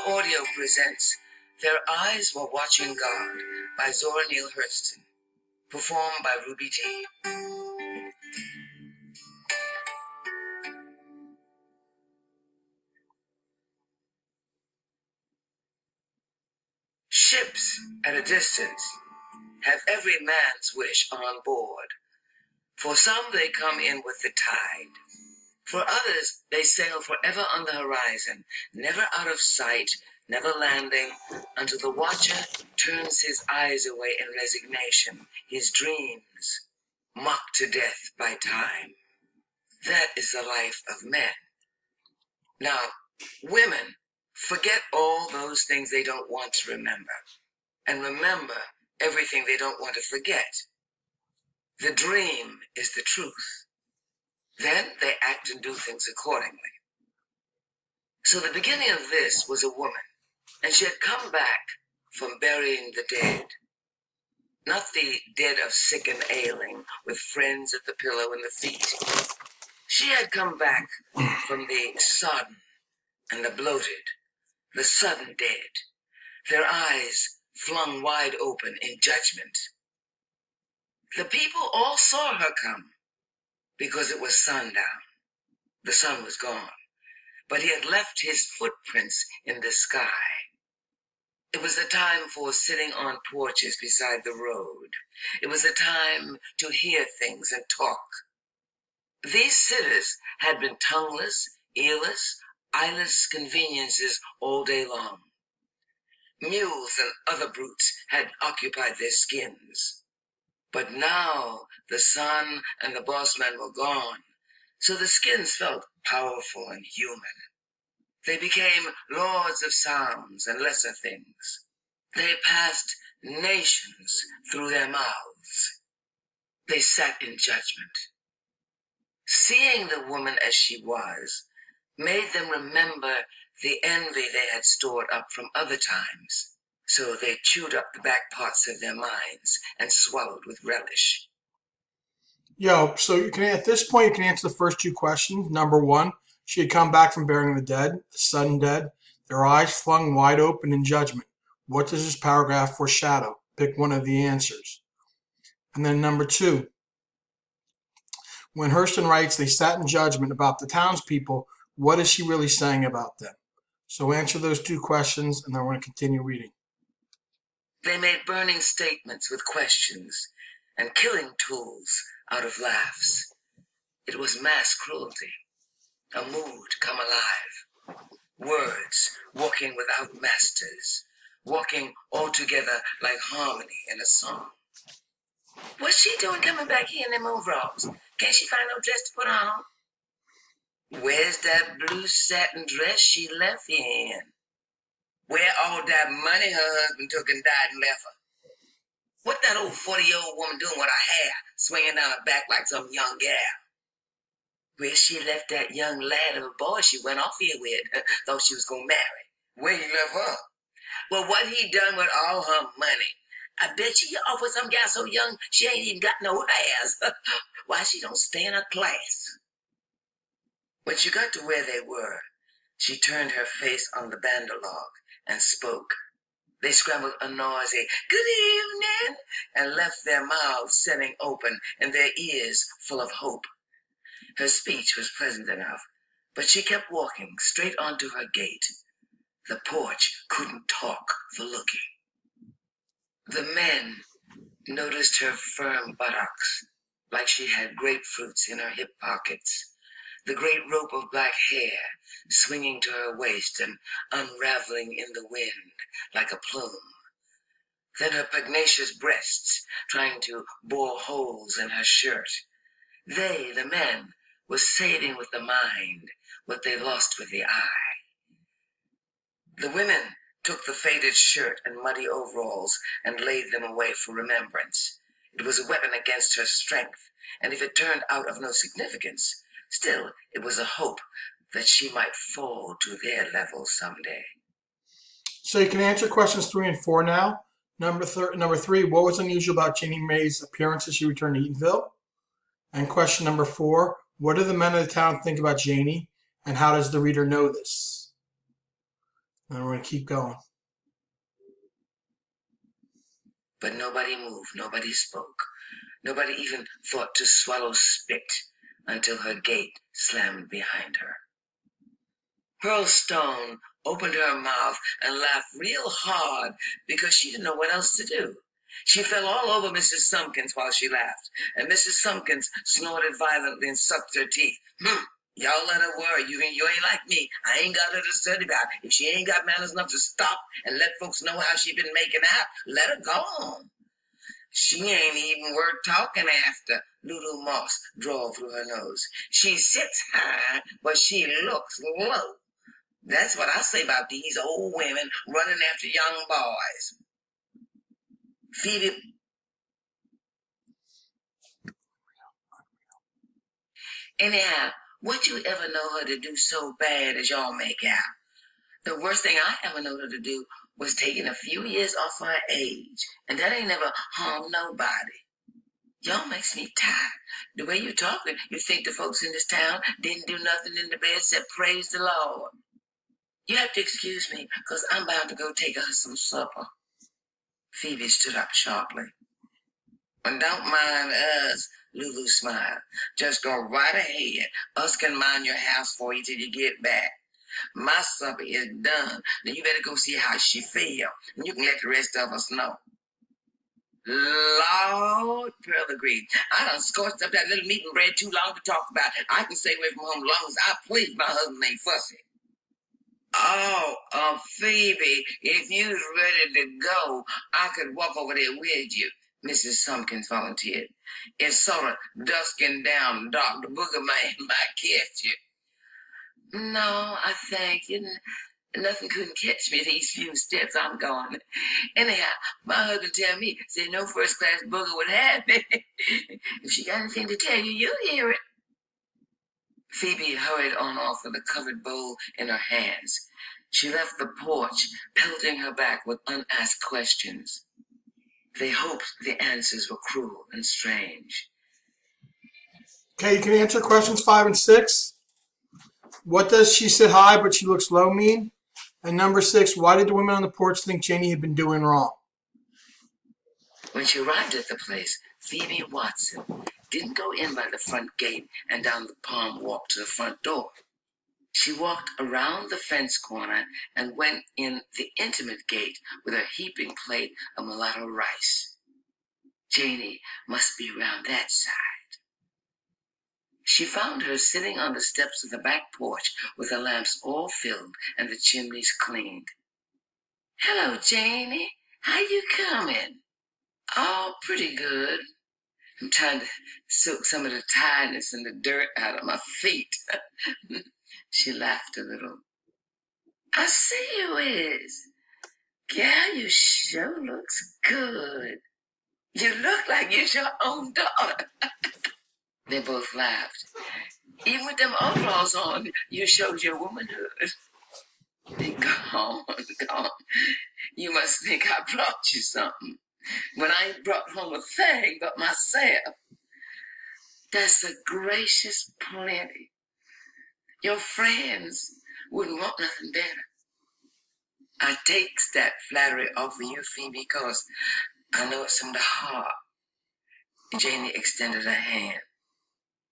Audio presents Their Eyes Were Watching God by Zora Neale Hurston, performed by Ruby G. Ships at a distance have every man's wish on board. For some, they come in with the tide. For others, they sail forever on the horizon, never out of sight, never landing, until the watcher turns his eyes away in resignation, his dreams mocked to death by time. That is the life of men. Now, women forget all those things they don't want to remember, and remember everything they don't want to forget. The dream is the truth. Then they act and do things accordingly. So the beginning of this was a woman, and she had come back from burying the dead. Not the dead of sick and ailing, with friends at the pillow and the feet. She had come back from the sodden and the bloated, the sudden dead, their eyes flung wide open in judgment. The people all saw her come, because it was sundown. The sun was gone, but he had left his footprints in the sky. It was the time for sitting on porches beside the road. It was the time to hear things and talk. These sitters had been tongueless, earless, eyeless conveniences all day long. Mules and other brutes had occupied their skins. But now the sun and the boss man were gone, so the skins felt powerful and human. They became lords of sounds and lesser things. They passed nations through their mouths. They sat in judgment. Seeing the woman as she was made them remember the envy they had stored up from other times. So they chewed up the back parts of their minds and swallowed with relish. So you can, at this point, you can answer the first two questions. Number one, she had come back from burying the dead, the sudden dead, their eyes flung wide open in judgment. What does this paragraph foreshadow? Pick one of the answers. And then number two, when Hurston writes, they sat in judgment about the townspeople, what is she really saying about them? So answer those two questions, and then we're going to continue reading. They made burning statements with questions and killing tools out of laughs. It was mass cruelty, a mood come alive. Words walking without masters, walking all together like harmony in a song. What's she doing coming back here in them overalls? Can't she find no dress to put on? Where's that blue satin dress she left here in? Where all that money her husband took and died and left her? What that old 40-year-old woman doing with her hair swinging down her back like some young gal? Where she left that young lad of a boy she went off here with, thought she was gonna marry. Where he left her? Well, what he done with all her money? I bet you off with some gal so young she ain't even got no hairs. Why she don't stay in her class? When she got to where they were, she turned her face on the bandolog and spoke. They scrambled a noisy, "Good evening," and left their mouths setting open and their ears full of hope. Her speech was pleasant enough, but she kept walking straight onto her gate. The porch couldn't talk for looking. The men noticed her firm buttocks, like she had grapefruits in her hip pockets, the great rope of black hair swinging to her waist and unraveling in the wind like a plume. Then her pugnacious breasts trying to bore holes in her shirt. They, the men, were saving with the mind what they lost with the eye. The women took the faded shirt and muddy overalls and laid them away for remembrance. It was a weapon against her strength, and if it turned out of no significance, still it was a hope that she might fall to their level someday. So you can answer questions 3 and 4 now. Number 3, what was unusual about Janie Mae's appearance as she returned to Eatonville? And question number 4, what do the men of the town think about Janie, and how does the reader know this? And we're going to keep going. But nobody moved, nobody spoke. Nobody even thought to swallow spit until her gate slammed behind her. Pearl Stone opened her mouth and laughed real hard because she didn't know what else to do. She fell all over Mrs. Sumpkins while she laughed, and Mrs. Sumpkins snorted violently and sucked her teeth. Y'all let her worry. You ain't like me. I ain't got her to study about. If she ain't got manners enough to stop and let folks know how she been making out, let her go on. She ain't even worth talking after, Lulu Moss drawled through her nose. She sits high, but she looks low. That's what I say about these old women running after young boys. Phoebe. Anyhow, what you ever know her to do so bad as y'all make out? The worst thing I ever know her to do was taking a few years off her age, and that ain't never harmed nobody. Y'all makes me tired. The way you talking, you think the folks in this town didn't do nothing in the bed except praise the Lord. You have to excuse me, because I'm bound to go take her some supper. Phoebe stood up sharply. Well, don't mind us, Lulu smiled. Just go right ahead. Us can mind your house for you till you get back. My supper is done. Now you better go see how she feel, and you can let the rest of us know. Lord, Pearl agreed. I done scorched up that little meat and bread too long to talk about. I can stay away from home long as I please. My husband ain't fussy. Oh, Phoebe, if you's ready to go, I could walk over there with you, Mrs. Sumpkins volunteered. It's sort of dusking down dark. The booger man might catch you. No, I thank you. Nothing couldn't catch me these few steps I'm going. Anyhow, my husband tell me, say no first-class booger would have me. If she got anything to tell you, you'll hear it. Phoebe hurried on off with a covered bowl in her hands. She left the porch, pelting her back with unasked questions. They hoped the answers were cruel and strange. Okay, you can answer questions 5 and 6. What does she sit high but she looks low mean? And number 6, why did the women on the porch think Janie had been doing wrong? When she arrived at the place, Phoebe Watson didn't go in by the front gate and down the palm walk to the front door. She walked around the fence corner and went in the intimate gate with her heaping plate of mulatto rice. Janie must be around that side. She found her sitting on the steps of the back porch with the lamps all filled and the chimneys cleaned. Hello, Janie. How you coming? Oh, pretty good. I'm trying to soak some of the tiredness and the dirt out of my feet. She laughed a little. I see you is. Gal, you sure looks good. You look like you're your own daughter. They both laughed. Even with them overalls on, you showed your womanhood. Gone. You must think I brought you something, when I ain't brought home a thing but myself. That's a gracious plenty. Your friends wouldn't want nothing better. I takes that flattery off of you, Phoebe, because I know it's from the heart. Janie extended her hand.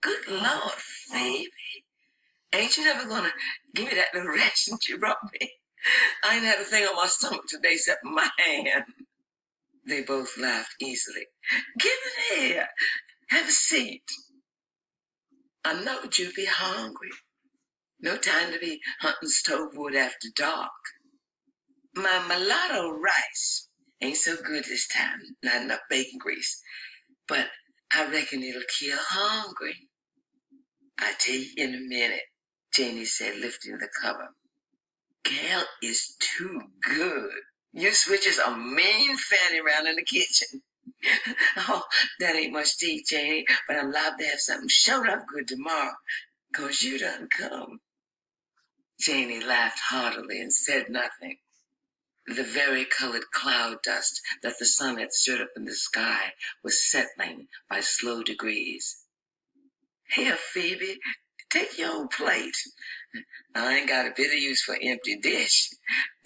Good Lord, Phoebe. Ain't you never gonna give me that little ration you brought me? I ain't had a thing on my stomach today except my hand. They both laughed easily. Give it here. Have a seat. I knowed you'd be hungry. No time to be hunting stove wood after dark. My mulatto rice ain't so good this time, not enough bacon grease, but I reckon it'll kill hungry. I'll tell you in a minute, Janie said, lifting the cover. Gal is too good. You switches a mean fanny round in the kitchen. Oh, that ain't much to eat, Janie, but I'm liable to have something showed up good tomorrow, 'cause you done come. Janie laughed heartily and said nothing. The vari-colored cloud dust that the sun had stirred up in the sky was settling by slow degrees. Here, Phoebe, take your old plate. I ain't got a bit of use for empty dish.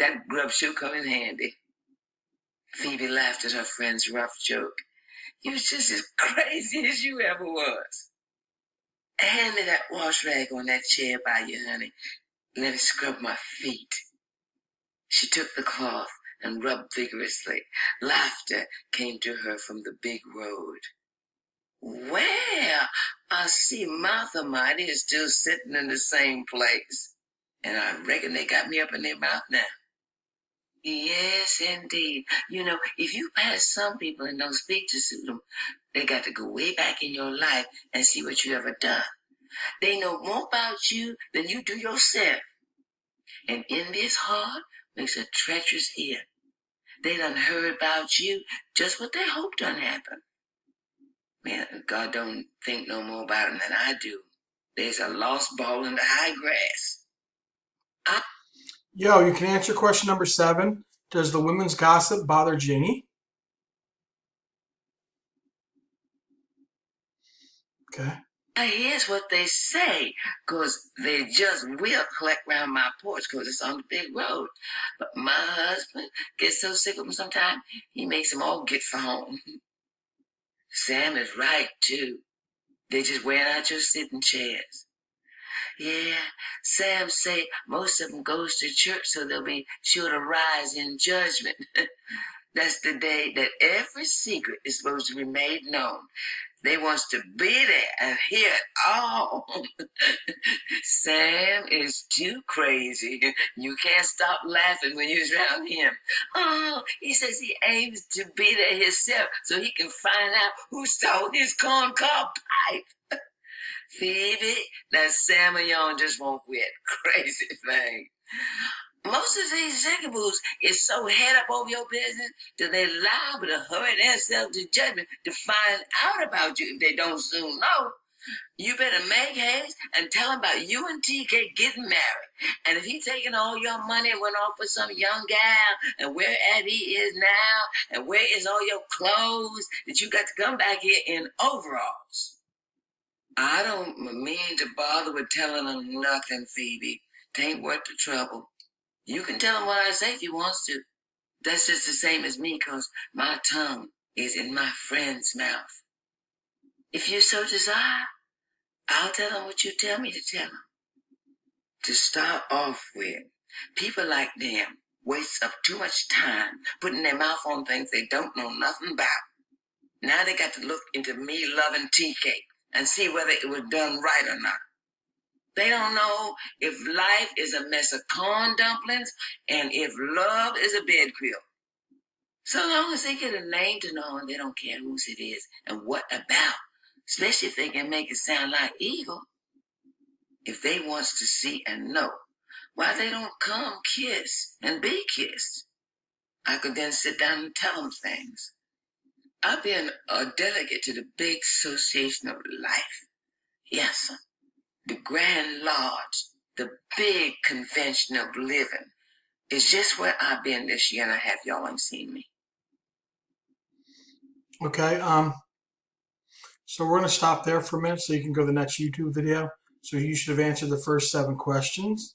That grub sure come in handy. Phoebe laughed at her friend's rough joke. You was just as crazy as you ever was. Hand me that wash rag on that chair by you, honey. Let me scrub my feet. She took the cloth and rubbed vigorously. Laughter came to her from the big road. Well, I see Martha Mighty is still sitting in the same place. And I reckon they got me up in their mouth now. Yes, indeed. You know, if you pass some people and don't speak to suit them, they got to go way back in your life and see what you ever done. They know more about you than you do yourself. And envious heart makes a treacherous ear. They done heard about you just what they hoped done happen. Man, God don't think no more about them than I do. There's a lost ball in the high grass. Yo, you can answer question number 7. Does the women's gossip bother Janie? Okay. Here's what they say, 'cause they just will collect round my porch 'cause it's on the big road. But my husband gets so sick of them sometimes, he makes them all get for home. Sam is right, too. They just wearing out your sitting chairs. Yeah, Sam say most of them goes to church so they'll be sure to rise in judgment. That's the day that every secret is supposed to be made known. They wants to be there and hear it all. Sam is too crazy. You can't stop laughing when you're around him. Oh, he says he aims to be there himself so he can find out who stole his corncob pipe. Phoebe, that Sam of yours just won't quit. Crazy thing. Most of these executives is so head up over your business that they're liable to hurry themselves to judgment to find out about you if they don't soon know. You better make haste and tell him about you and TK getting married. And if he's taking all your money and went off with some young gal, and where at he is now, and where is all your clothes that you got to come back here in overalls. I don't mean to bother with telling him nothing, Phoebe. Tain't worth the trouble. You can tell him what I say if he wants to. That's just the same as me, 'cause my tongue is in my friend's mouth. If you so desire, I'll tell him what you tell me to tell him. To start off with, people like them waste up too much time putting their mouth on things they don't know nothing about. Now they got to look into me loving TK and see whether it was done right or not. They don't know if life is a mess of corn dumplings and if love is a bed quilt. So long as they get a name to know and they don't care whose it is and what about, especially if they can make it sound like evil. If they wants to see and know, why they don't come kiss and be kissed. I could then sit down and tell them things. I've been a delegate to the big association of life. Yes, sir. The Grand Lodge, the big convention of living, is just where I've been this year and a half. Y'all ain't seen me. Okay. So we're going to stop there for a minute so you can go to the next YouTube video. So you should have answered the first 7 questions.